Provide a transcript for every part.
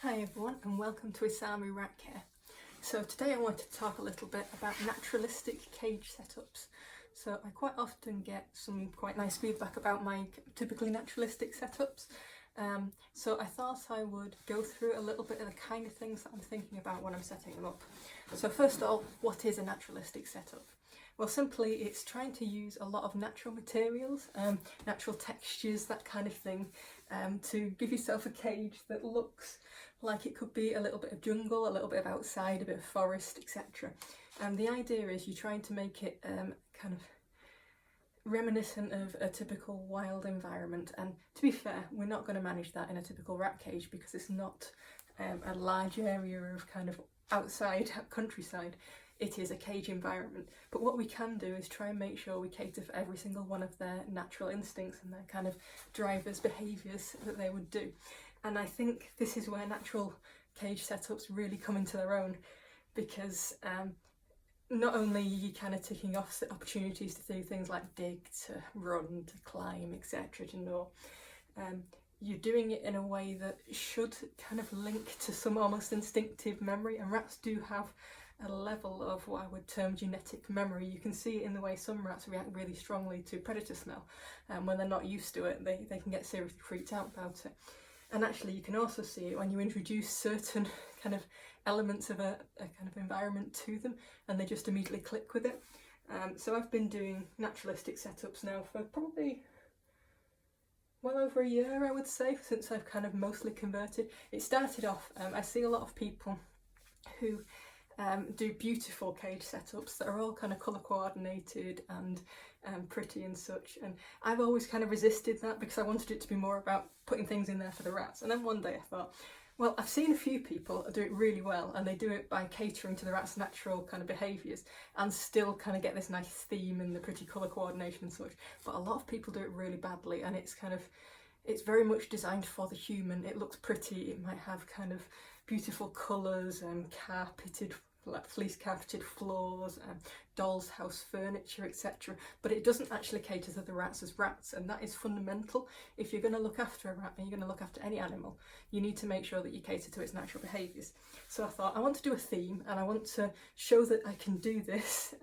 Hi everyone and welcome to Isamu Rat Care. So today I want to talk a little bit about naturalistic cage setups. So I quite often get some quite nice feedback about my typically naturalistic setups. So I thought I would go through a little bit of the kind of things that I'm thinking about when I'm setting them up. So first of all, what is a naturalistic setup? Well, simply it's trying to use a lot of natural materials, natural textures, that kind of thing, to give yourself a cage that looks like it could be a little bit of jungle, a little bit of outside, a bit of forest, etc. And the idea is you're trying to make it kind of reminiscent of a typical wild environment. And to be fair, we're not going to manage that in a typical rat cage because it's not a large area of kind of outside countryside. It is a cage environment, but what we can do is try and make sure we cater for every single one of their natural instincts and their kind of drivers' behaviours that they would do. And I think this is where natural cage setups really come into their own, because not only are you kind of ticking off the opportunities to do things like dig, to run, to climb, etc., to gnaw, you're doing it in a way that should kind of link to some almost instinctive memory, and rats do have a level of what I would term genetic memory. You can see it in the way some rats react really strongly to predator smell, and when they're not used to it they can get seriously freaked out about it. And actually you can also see it when you introduce certain kind of elements of a kind of environment to them and they just immediately click with it. So I've been doing naturalistic setups now for probably well over a year, I would say, since I've kind of mostly converted. It started off, I see a lot of people who do beautiful cage setups that are all kind of colour coordinated and pretty and such, and I've always kind of resisted that because I wanted it to be more about putting things in there for the rats. And then one day I thought, well, I've seen a few people do it really well and they do it by catering to the rats' natural kind of behaviours and still kind of get this nice theme and the pretty colour coordination and such, but a lot of people do it really badly, and it's very much designed for the human. It looks pretty, it might have kind of beautiful colours and carpeted, like fleece carpeted floors, doll's house furniture, etc. But it doesn't actually cater to the rats as rats, and that is fundamental. If you're going to look after a rat and you're going to look after any animal, you need to make sure that you cater to its natural behaviours. So I thought I want to do a theme and I want to show that I can do this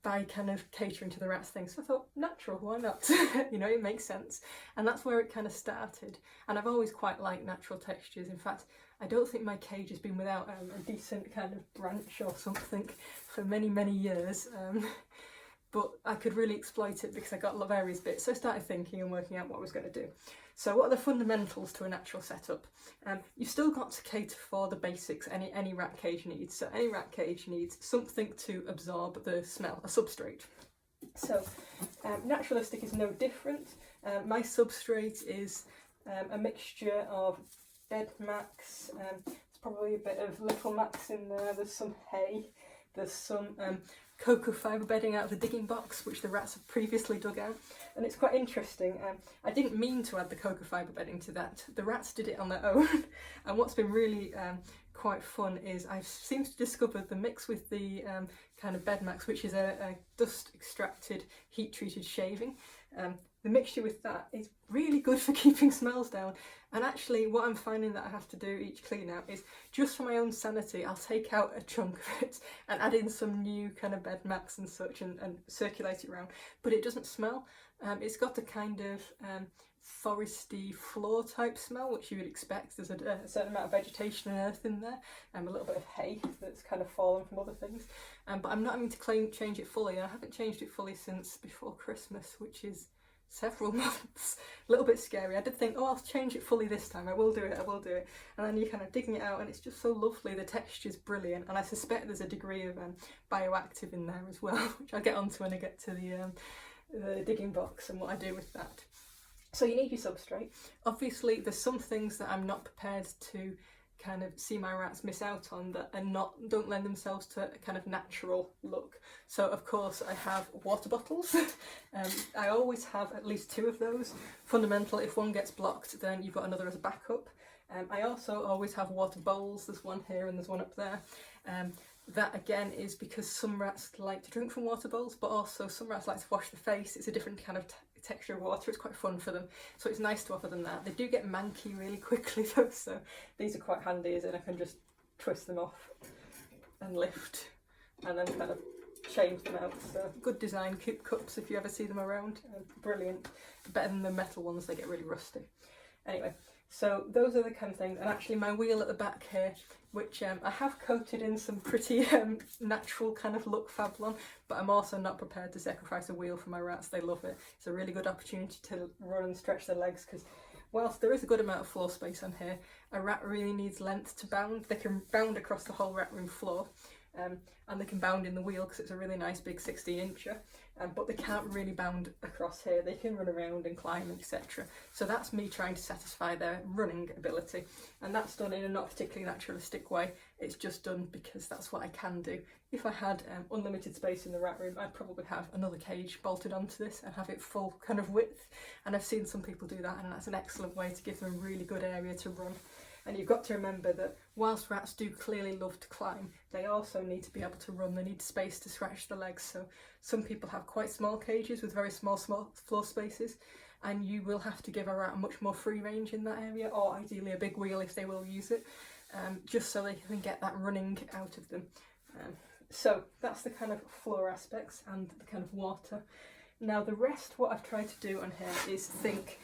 by kind of catering to the rats thing. So I thought, natural, why not? You know, it makes sense. And that's where it kind of started. And I've always quite liked natural textures. In fact, I don't think my cage has been without a decent kind of branch or something for many, many years. But I could really exploit it because I got various bits. So I started thinking and working out what I was going to do. So what are the fundamentals to a natural setup? You've still got to cater for the basics any rat cage needs. So any rat cage needs something to absorb the smell, a substrate. So naturalistic is no different. My substrate is a mixture of bed max, there's probably a bit of little max in there, there's some hay, there's some cocoa fibre bedding out of the digging box which the rats have previously dug out, and it's quite interesting. I didn't mean to add the cocoa fibre bedding to that, the rats did it on their own. And what's been really quite fun is I've seemed to discover the mix with the kind of bed max, which is a dust extracted heat treated shaving. The mixture with that is really good for keeping smells down. And actually what I'm finding that I have to do each clean out is, just for my own sanity, I'll take out a chunk of it and add in some new kind of bed max and such and circulate it around. But it doesn't smell. It's got a kind of foresty floor type smell, which you would expect. There's a certain amount of vegetation and earth in there, a little bit of hay that's kind of fallen from other things. But I'm not having to change it fully. I haven't changed it fully since before Christmas, which is several months. A little bit scary. I did think, oh, I'll change it fully this time, I will do it. And then you're kind of digging it out and it's just so lovely, the texture's brilliant, and I suspect there's a degree of bioactive in there as well, which I'll get onto when I get to the digging box and what I do with that. So you need your substrate. Obviously there's some things that I'm not prepared to kind of see my rats miss out on that don't lend themselves to a kind of natural look. So of course I have water bottles. I always have at least 2 of those. Fundamental, if one gets blocked then you've got another as a backup. I also always have water bowls. There's one here and there's one up there. That again is because some rats like to drink from water bowls, but also some rats like to wash their face. It's a different kind of texture of water. It's quite fun for them, so it's nice to offer them that. They do get manky really quickly though, so these are quite handy, as in I can just twist them off and lift and then kind of change them out. So good design, coop cups if you ever see them around. Brilliant. Better than the metal ones, they get really rusty. Anyway, so those are the kind of things. And actually my wheel at the back here, which I have coated in some pretty natural kind of look Fablon, but I'm also not prepared to sacrifice a wheel for my rats. They love it. It's a really good opportunity to run and stretch their legs, because whilst there is a good amount of floor space on here, a rat really needs length to bound. They can bound across the whole rat room floor, and they can bound in the wheel because it's a really nice big 16-incher, but they can't really bound across here. They can run around and climb, etc. So that's me trying to satisfy their running ability, and that's done in a not particularly naturalistic way. It's just done because that's what I can do. If I had unlimited space in the rat room, I'd probably have another cage bolted onto this and have it full kind of width, and I've seen some people do that, and that's an excellent way to give them a really good area to run. And you've got to remember that whilst rats do clearly love to climb, they also need to be able to run. They need space to scratch the legs. So some people have quite small cages with very small floor spaces, and you will have to give a rat much more free range in that area, or ideally a big wheel if they will use it, just so they can get that running out of them. So that's the kind of floor aspects and the kind of water. Now the rest, what I've tried to do on here is think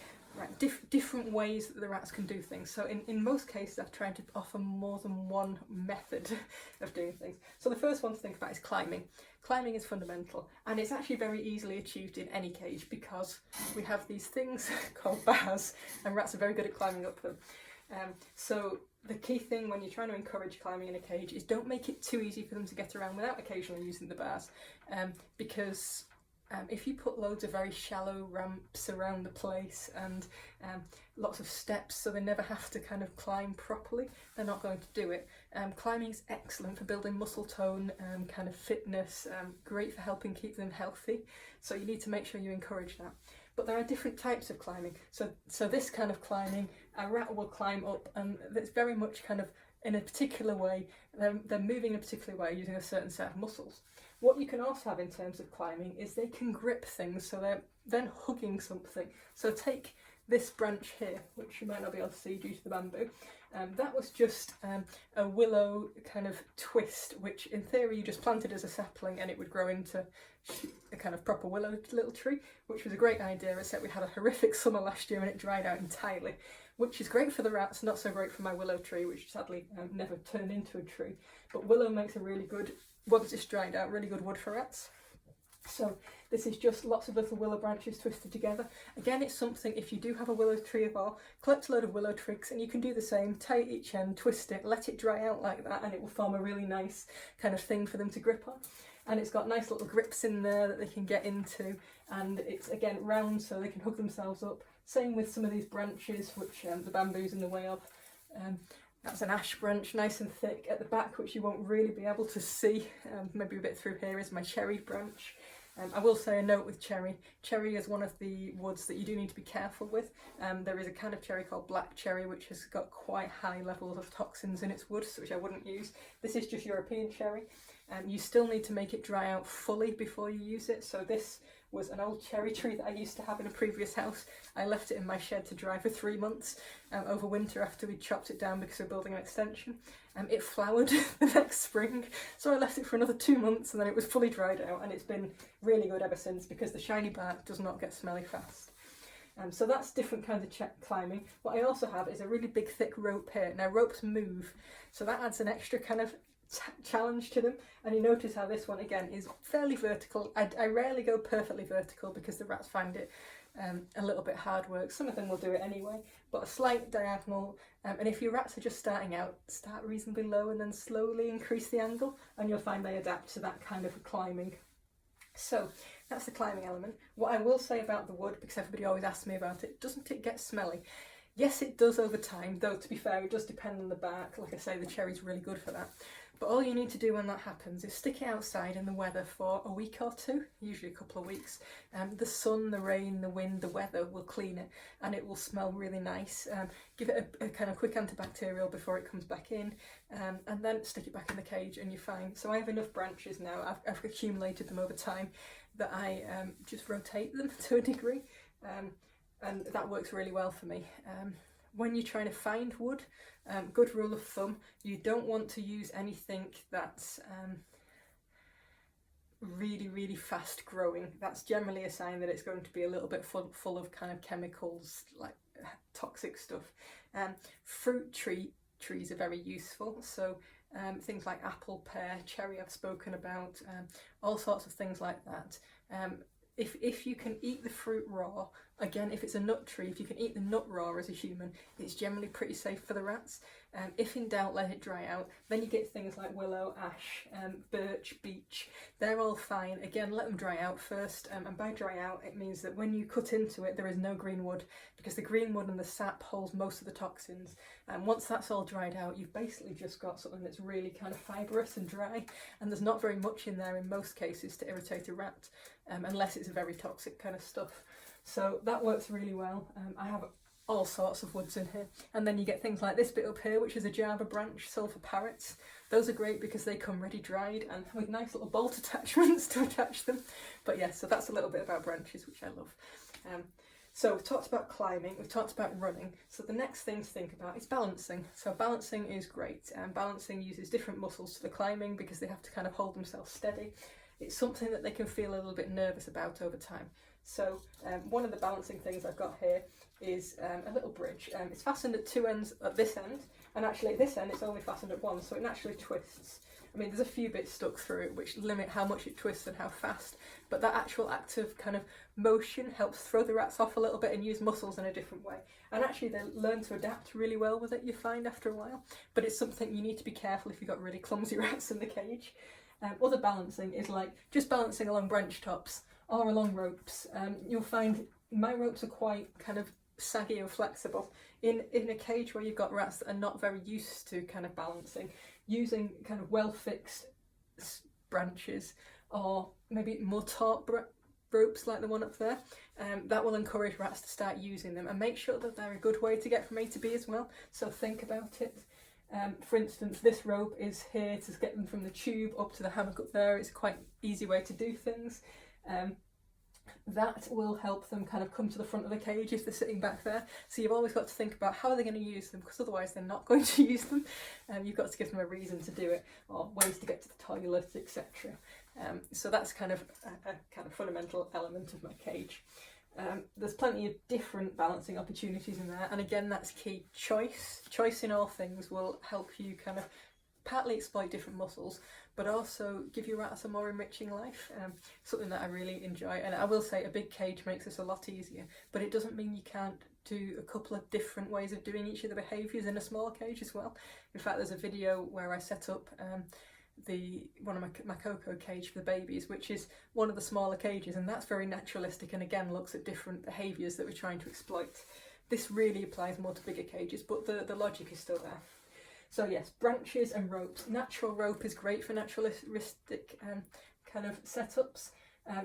different ways that the rats can do things. So in most cases I've tried to offer more than one method of doing things. So the first one to think about is climbing. Climbing is fundamental, and it's actually very easily achieved in any cage because we have these things called bars, and rats are very good at climbing up them. So the key thing when you're trying to encourage climbing in a cage is don't make it too easy for them to get around without occasionally using the bars, because if you put loads of very shallow ramps around the place and lots of steps so they never have to kind of climb properly, they're not going to do it. Climbing is excellent for building muscle tone and kind of fitness, great for helping keep them healthy, so you need to make sure you encourage that. But there are different types of climbing. So this kind of climbing, a rat will climb up, and it's very much kind of in a particular way. They're moving in a particular way using a certain set of muscles. What you can also have in terms of climbing is they can grip things, so they're then hugging something. So take this branch here, which you might not be able to see due to the bamboo. That was just a willow kind of twist, which in theory you just planted as a sapling and it would grow into a kind of proper willow little tree, which was a great idea, except we had a horrific summer last year and it dried out entirely, which is great for the rats, not so great for my willow tree, which sadly never turned into a tree. But willow makes a really good, once it's dried out, really good wood for rats. So this is just lots of little willow branches twisted together. Again, it's something, if you do have a willow tree of all, collect a load of willow twigs and you can do the same, tie it each end, twist it, let it dry out like that, and it will form a really nice kind of thing for them to grip on. And it's got nice little grips in there that they can get into, and it's again round so they can hug themselves up. Same with some of these branches, which the bamboo's in the way of. That's an ash branch, nice and thick at the back, which you won't really be able to see. Maybe a bit through here is my cherry branch. I will say a note with cherry. Cherry is one of the woods that you do need to be careful with. There is a kind of cherry called black cherry, which has got quite high levels of toxins in its wood, which I wouldn't use. This is just European cherry. You still need to make it dry out fully before you use it. So this was an old cherry tree that I used to have in a previous house. I left it in my shed to dry for 3 months over winter after we chopped it down because we were building an extension. It flowered the next spring, so I left it for another 2 months and then it was fully dried out, and it's been really good ever since because the shiny bark does not get smelly fast. So that's different kinds of climbing. What I also have is a really big thick rope here. Now ropes move, so that adds an extra kind of challenge to them, and you notice how this one again is fairly vertical. I rarely go perfectly vertical because the rats find it a little bit hard work. Some of them will do it anyway, but a slight diagonal, and if your rats are just starting out, start reasonably low and then slowly increase the angle, and you'll find they adapt to that kind of climbing. So that's the climbing element. What I will say about the wood, because everybody always asks me about it, doesn't it get smelly? Yes, it does over time, though to be fair, it does depend on the bark. Like I say, the cherry's really good for that. But all you need to do when that happens is stick it outside in the weather for a week or two, usually a couple of weeks. The sun, the rain, the wind, the weather will clean it and it will smell really nice. Give it a kind of quick antibacterial before it comes back in, and then stick it back in the cage and you're fine. So I have enough branches now, I've accumulated them over time, that I just rotate them to a degree, and that works really well for me. When you're trying to find wood, good rule of thumb, you don't want to use anything that's really fast growing. That's generally a sign that it's going to be a little bit full of kind of chemicals, like toxic stuff. Fruit trees are very useful, so things like apple, pear, cherry I've spoken about, all sorts of things like that. If you can eat the fruit raw, again, if it's a nut tree, if you can eat the nut raw as a human, it's generally pretty safe for the rats. If in doubt, let it dry out. Then you get things like willow, ash, birch, beech. They're all fine. Again, let them dry out first. And by dry out, it means that when you cut into it, there is no green wood, because the green wood and the sap holds most of the toxins. And once that's all dried out, you've basically just got something that's really kind of fibrous and dry. And there's not very much in there in most cases to irritate a rat, unless it's very toxic kind of stuff. So that works really well. I have all sorts of woods in here, and then you get things like this bit up here, which is a Java branch, sulphur parrots. Those are great because they come ready dried and with nice little bolt attachments to attach them. But yeah, so that's a little bit about branches, which I love. So we've talked about climbing, we've talked about running, so the next thing to think about is balancing. So balancing is great, and balancing uses different muscles to the climbing because they have to kind of hold themselves steady. It's something that they can feel a little bit nervous about over time. So one of the balancing things I've got here is a little bridge. It's fastened at two ends at this end, and actually at this end it's only fastened at one, so it naturally twists. I mean, there's a few bits stuck through it which limit how much it twists and how fast, but that actual active kind of motion helps throw the rats off a little bit and use muscles in a different way. And actually they learn to adapt really well with it, you find, after a while. But it's something you need to be careful if you've got really clumsy rats in the cage. Other balancing is like just balancing along branch tops or along ropes. You'll find my ropes are quite kind of saggy and flexible. In a cage where you've got rats that are not very used to kind of balancing, using kind of well fixed branches or maybe more taut ropes like the one up there, that will encourage rats to start using them, and make sure that they're a good way to get from A to B as well, so think about it. For instance, this rope is here to get them from the tube up to the hammock up there. It's quite an easy way to do things. That will help them kind of come to the front of the cage if they're sitting back there. So you've always got to think about how they're going to use them, because otherwise they're not going to use them. You've got to give them a reason to do it, or ways to get to the toilet, etc. So that's kind of a kind of fundamental element of my cage. There's plenty of different balancing opportunities in there, and again, that's key. Choice in all things will help you kind of partly exploit different muscles, but also give your rats a more enriching life. Something that I really enjoy, and I will say a big cage makes this a lot easier, but it doesn't mean you can't do a couple of different ways of doing each of the behaviours in a small cage as well. In fact, there's a video where I set up one of my cocoa cage for the babies, which is one of the smaller cages, and that's very naturalistic and again looks at different behaviours that we're trying to exploit. This really applies more to bigger cages, but the logic is still there. So yes, branches and ropes. Natural rope is great for naturalistic kind of setups.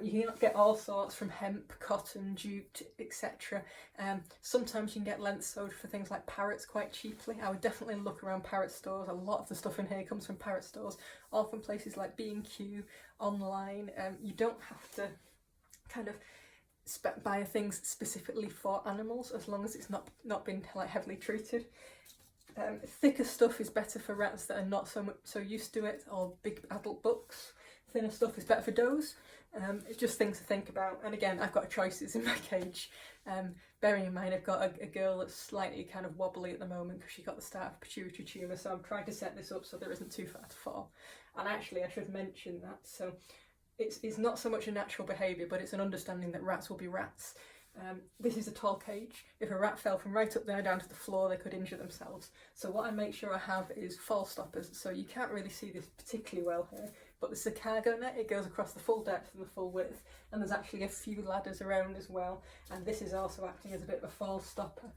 You can get all sorts from hemp, cotton, jute, etc. Sometimes you can get length sewed for things like parrots quite cheaply. I would definitely look around parrot stores. A lot of the stuff in here comes from parrot stores, or from places like B&Q, online. You don't have to kind of buy things specifically for animals, as long as it's not been like heavily treated. Thicker stuff is better for rats that are not so used to it, or big adult bucks. Thinner stuff is better for does. It's just things to think about. And again, I've got choices in my cage. Bearing in mind I've got a girl that's slightly kind of wobbly at the moment because she got the start of a pituitary tumour, so I'm trying to set this up so there isn't too far to fall. And actually I should mention that, so it's not so much a natural behaviour, but it's an understanding that rats will be rats. This is a tall cage. If a rat fell from right up there down to the floor, they could injure themselves. So what I make sure I have is fall stoppers. So you can't really see this particularly well here, but this is a cargo net. It goes across the full depth and the full width, and there's actually a few ladders around as well. And this is also acting as a bit of a fall stopper.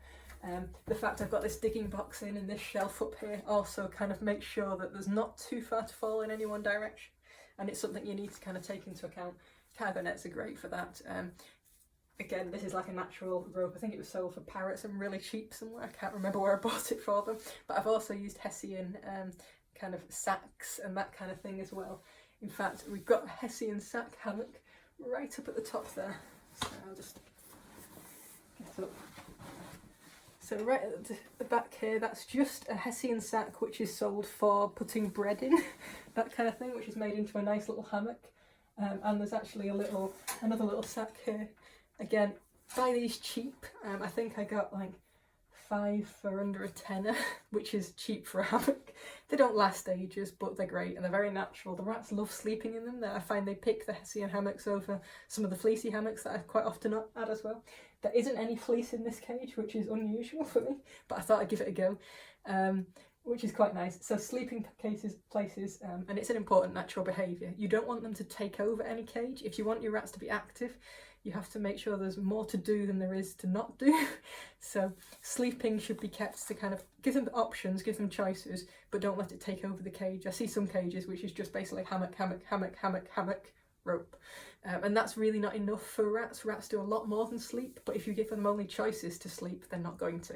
The fact I've got this digging box in and this shelf up here also kind of makes sure that there's not too far to fall in any one direction, and it's something you need to kind of take into account. Cargo nets are great for that. Again, this is like a natural rope. I think it was sold for parrots and really cheap somewhere. I can't remember where I bought it for them. But I've also used Hessian kind of sacks and that kind of thing as well. In fact, we've got a Hessian sack hammock right up at the top there. So I'll just get up. So right at the back here, that's just a Hessian sack which is sold for putting bread in, that kind of thing, which is made into a nice little hammock. And there's actually another little sack here. Again, buy these cheap. I think I got like 5 for under a tenner, which is cheap for a hammock. They don't last ages, but they're great and they're very natural. The rats love sleeping in them. I find they pick the Hessian hammocks over some of the fleecy hammocks that I quite often add as well. There isn't any fleece in this cage, which is unusual for me, but I thought I'd give it a go, which is quite nice. So sleeping places, and it's an important natural behaviour. You don't want them to take over any cage. If you want your rats to be active, you have to make sure there's more to do than there is to not do. So sleeping should be kept to kind of give them options, give them choices, but don't let it take over the cage. I see some cages which is just basically hammock, hammock, hammock, hammock, hammock, rope. And that's really not enough for rats. Rats do a lot more than sleep, but if you give them only choices to sleep, they're not going to.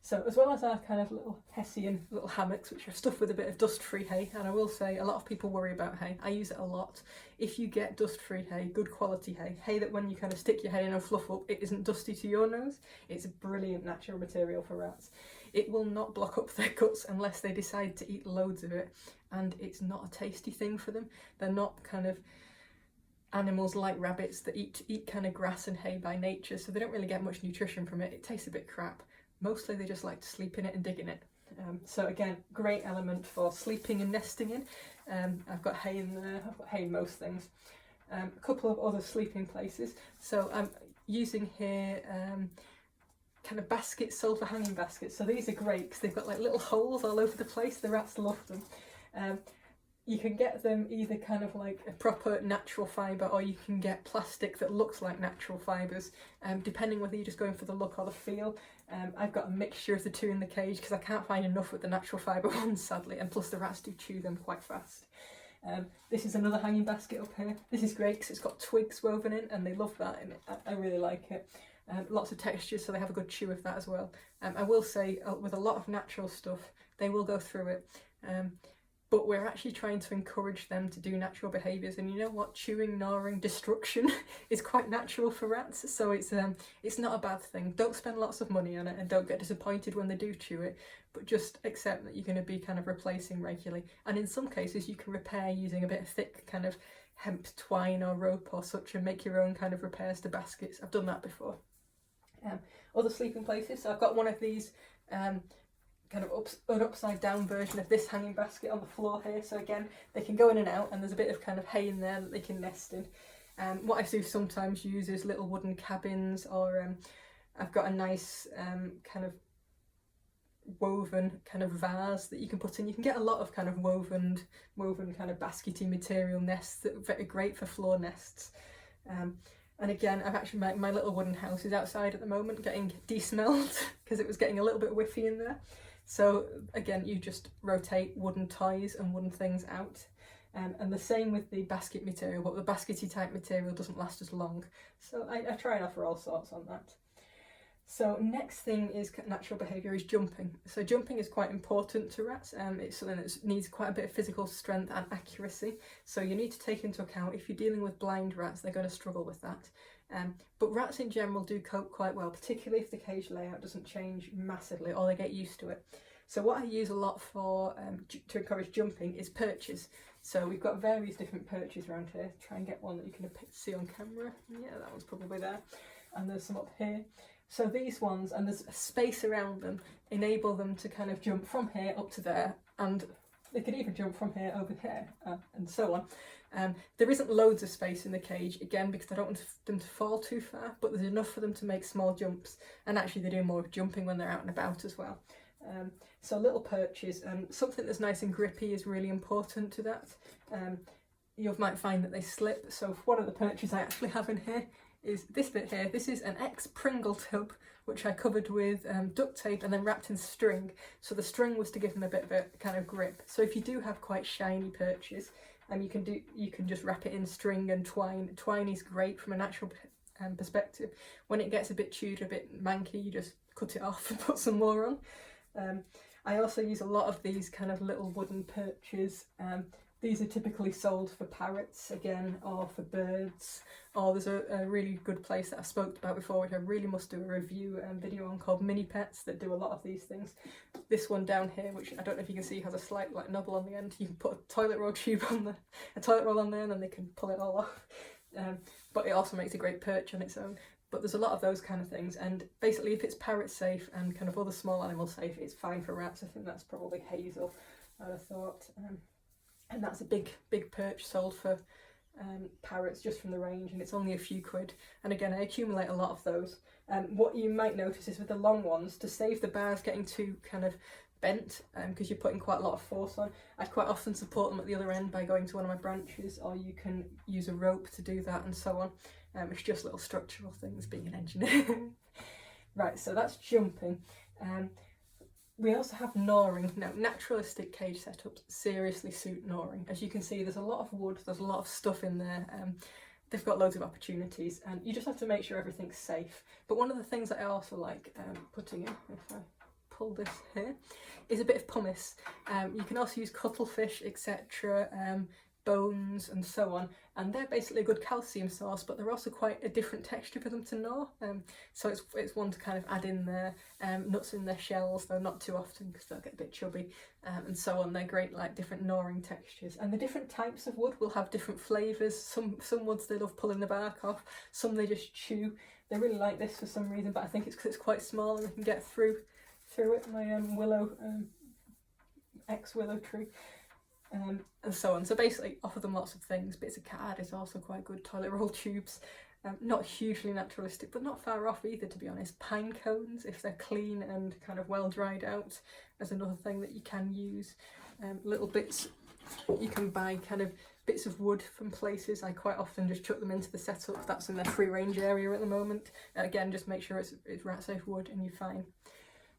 So as well as our kind of little Hessian little hammocks, which are stuffed with a bit of dust-free hay, and I will say a lot of people worry about hay. I use it a lot. If you get dust-free hay, good quality hay that when you kind of stick your head in and fluff up, it isn't dusty to your nose, it's a brilliant natural material for rats. It will not block up their guts unless they decide to eat loads of it, and it's not a tasty thing for them. They're not kind of animals like rabbits that eat kind of grass and hay by nature, so they don't really get much nutrition from it. It tastes a bit crap. Mostly they just like to sleep in it and dig in it. So again, great element for sleeping and nesting in. I've got hay in there, I've got hay in most things. A couple of other sleeping places. So I'm using here kind of baskets sold for hanging baskets. So these are great because they've got like little holes all over the place. The rats love them. You can get them either kind of like a proper natural fibre, or you can get plastic that looks like natural fibres, depending whether you're just going for the look or the feel. I've got a mixture of the two in the cage because I can't find enough with the natural fibre ones, sadly, and plus the rats do chew them quite fast. This is another hanging basket up here. This is great because it's got twigs woven in and they love that, and I really like it. Lots of texture, so they have a good chew of that as well. I will say with a lot of natural stuff, they will go through it. But we're actually trying to encourage them to do natural behaviours, and you know what? Chewing, gnawing, destruction is quite natural for rats, so it's not a bad thing. Don't spend lots of money on it and don't get disappointed when they do chew it, but just accept that you're going to be kind of replacing regularly. And in some cases you can repair using a bit of thick kind of hemp twine or rope or such and make your own kind of repairs to baskets. I've done that before. Other sleeping places, so I've got one of these kind of an upside down version of this hanging basket on the floor here, so again they can go in and out, and there's a bit of kind of hay in there that they can nest in. What I do sometimes use is little wooden cabins, or I've got a nice kind of woven kind of vase that you can put in. You can get a lot of kind of woven kind of baskety material nests that are very great for floor nests. And again, I've actually my little wooden house is outside at the moment getting de-smelled because it was getting a little bit whiffy in there. So again, you just rotate wooden toys and wooden things out. And the same with the basket material, but the baskety type material doesn't last as long. So I try and offer all sorts on that. So next thing is natural behaviour is jumping. So jumping is quite important to rats. It's something that needs quite a bit of physical strength and accuracy. So you need to take into account if you're dealing with blind rats, they're going to struggle with that. But rats in general do cope quite well, particularly if the cage layout doesn't change massively or they get used to it. So what I use a lot for to encourage jumping is perches. So we've got various different perches around here. Try and get one that you can see on camera. Yeah, that one's probably there. And there's some up here. So these ones, and there's a space around them, enable them to kind of jump from here up to there, and they could even jump from here over here, and so on. There isn't loads of space in the cage, again, because I don't want them to fall too far, but there's enough for them to make small jumps, and actually they do more jumping when they're out and about as well. So little perches, and something that's nice and grippy is really important to that. You might find that they slip, so one of the perches I actually have in here is this bit here. This is an ex-Pringle tub which I covered with duct tape and then wrapped in string. So the string was to give them a bit of a kind of grip. So if you do have quite shiny perches, you can just wrap it in string and twine. Twine is great from a natural perspective. When it gets a bit chewed, a bit manky, you just cut it off and put some more on. I also use a lot of these kind of little wooden perches. These are typically sold for parrots again, or for birds, or there's a really good place that I spoke about before, which I really must do a review video on, called Mini Pets, that do a lot of these things. This one down here, which I don't know if you can see, has a slight like knobble on the end. You can put a toilet roll tube on there, a toilet roll on there, and then they can pull it all off. But it also makes a great perch on its own. But there's a lot of those kind of things, and basically if it's parrot safe and kind of other small animal safe, it's fine for rats. I think that's probably hazel, I'd have thought. And that's a big perch sold for parrots just from the range, and it's only a few quid. And again, I accumulate a lot of those. What you might notice is with the long ones, to save the bars getting too kind of bent, because you're putting quite a lot of force on, I quite often support them at the other end by going to one of my branches, or you can use a rope to do that, and so on. It's just little structural things, being an engineer. Right, so that's jumping. We also have gnawing. Now, naturalistic cage setups seriously suit gnawing. As you can see, there's a lot of wood, there's a lot of stuff in there. They've got loads of opportunities, and you just have to make sure everything's safe. But one of the things that I also like putting in, if I pull this here, is a bit of pumice. You can also use cuttlefish, etc., bones and so on, and they're basically a good calcium source, but they're also quite a different texture for them to gnaw, so it's one to kind of add in there. Nuts in their shells, though not too often because they'll get a bit chubby, and so on. They're great, like different gnawing textures, and the different types of wood will have different flavours. Some woods they love pulling the bark off, some they just chew. They really like this for some reason, but I think it's because it's quite small and they can get through it. My ex-willow tree. And so on. So basically offer them lots of things. Bits of card is also quite good. Toilet roll tubes, not hugely naturalistic, but not far off either, to be honest. Pine cones, if they're clean and kind of well dried out, is another thing that you can use. Little bits, you can buy kind of bits of wood from places. I quite often just chuck them into the setup. That's in their free range area at the moment. Again, just make sure it's rat safe wood and you're fine.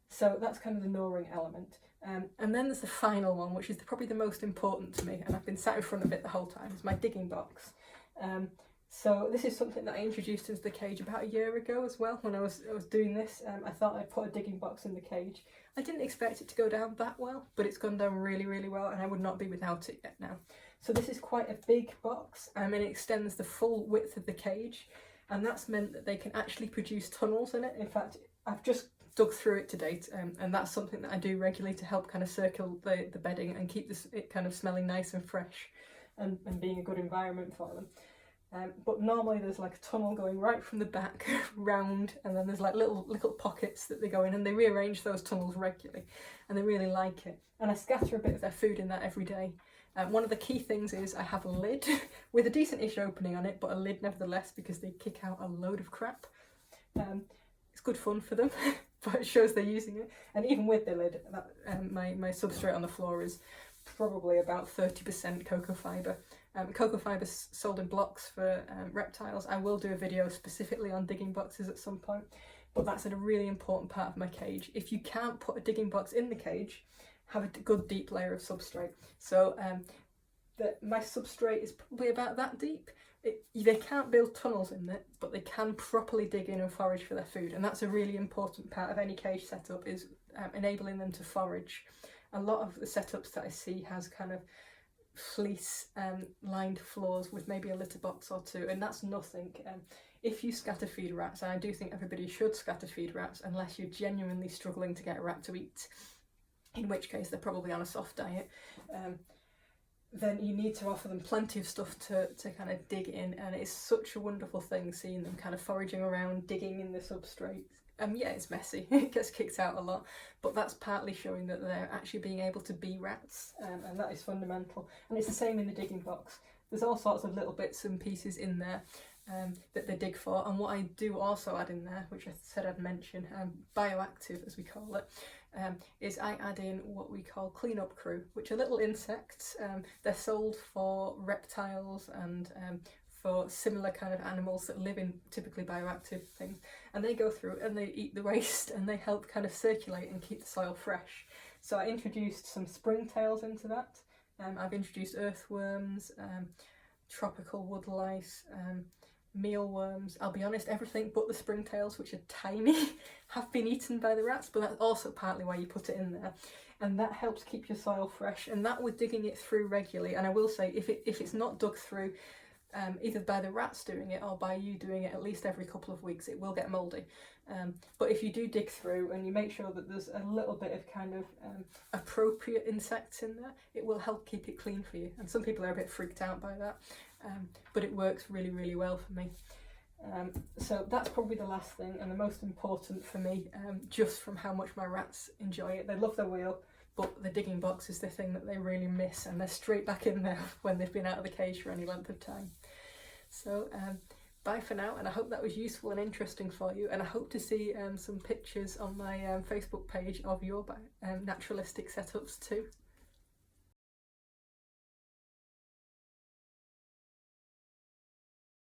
So that's kind of the gnawing element. And then there's the final one, which is probably the most important to me, and I've been sat in front of it the whole time. It's my digging box. So this is something that I introduced into the cage about a year ago as well. When I was doing this, I thought I'd put a digging box in the cage. I didn't expect it to go down that well, but it's gone down really, really well, and I would not be without it yet now. So this is quite a big box, and it extends the full width of the cage, and that's meant that they can actually produce tunnels in it. In fact, I've just dug through it to date, and that's something that I do regularly to help kind of circle the bedding and keep it kind of smelling nice and fresh, and being a good environment for them. But normally there's like a tunnel going right from the back round, and then there's like little pockets that they go in, and they rearrange those tunnels regularly, and they really like it. And I scatter a bit of their food in that every day. One of the key things is I have a lid with a decent-ish opening on it, but a lid nevertheless, because they kick out a load of crap. It's good fun for them. But it shows they're using it. And even with the lid, my substrate on the floor is probably about 30% cocoa fibre. Cocoa fibre is sold in blocks for reptiles. I will do a video specifically on digging boxes at some point, but that's a really important part of my cage. If you can't put a digging box in the cage, have a good deep layer of substrate. So my substrate is probably about that deep. They can't build tunnels in it, but they can properly dig in and forage for their food, and that's a really important part of any cage setup, is enabling them to forage. A lot of the setups that I see has kind of fleece lined floors with maybe a litter box or two, and that's nothing. If you scatter feed rats, and I do think everybody should scatter feed rats unless you're genuinely struggling to get a rat to eat, in which case they're probably on a soft diet, then you need to offer them plenty of stuff to kind of dig in, and it's such a wonderful thing seeing them kind of foraging around, digging in the substrate. Yeah, it's messy, it gets kicked out a lot, but that's partly showing that they're actually being able to be rats, and that is fundamental. And it's the same in the digging box. There's all sorts of little bits and pieces in there that they dig for, and what I do also add in there, which I said I'd mention, bioactive as we call it, is I add in what we call cleanup crew, which are little insects. They're sold for reptiles and for similar kind of animals that live in typically bioactive things, and they go through and they eat the waste and they help kind of circulate and keep the soil fresh. So I introduced some springtails into that. I've introduced earthworms, tropical wood lice, mealworms. I'll be honest, everything but the springtails, which are tiny, have been eaten by the rats, but that's also partly why you put it in there. And that helps keep your soil fresh, and that with digging it through regularly. And I will say, if it's not dug through, either by the rats doing it or by you doing it at least every couple of weeks, it will get mouldy. But if you do dig through and you make sure that there's a little bit of kind of appropriate insects in there, it will help keep it clean for you. And some people are a bit freaked out by that, but it works really, really well for me. So that's probably the last thing and the most important for me, just from how much my rats enjoy it. They love their wheel, but the digging box is the thing that they really miss, and they're straight back in there when they've been out of the cage for any length of time. So bye for now, and I hope that was useful and interesting for you, and I hope to see some pictures on my Facebook page of your naturalistic setups too.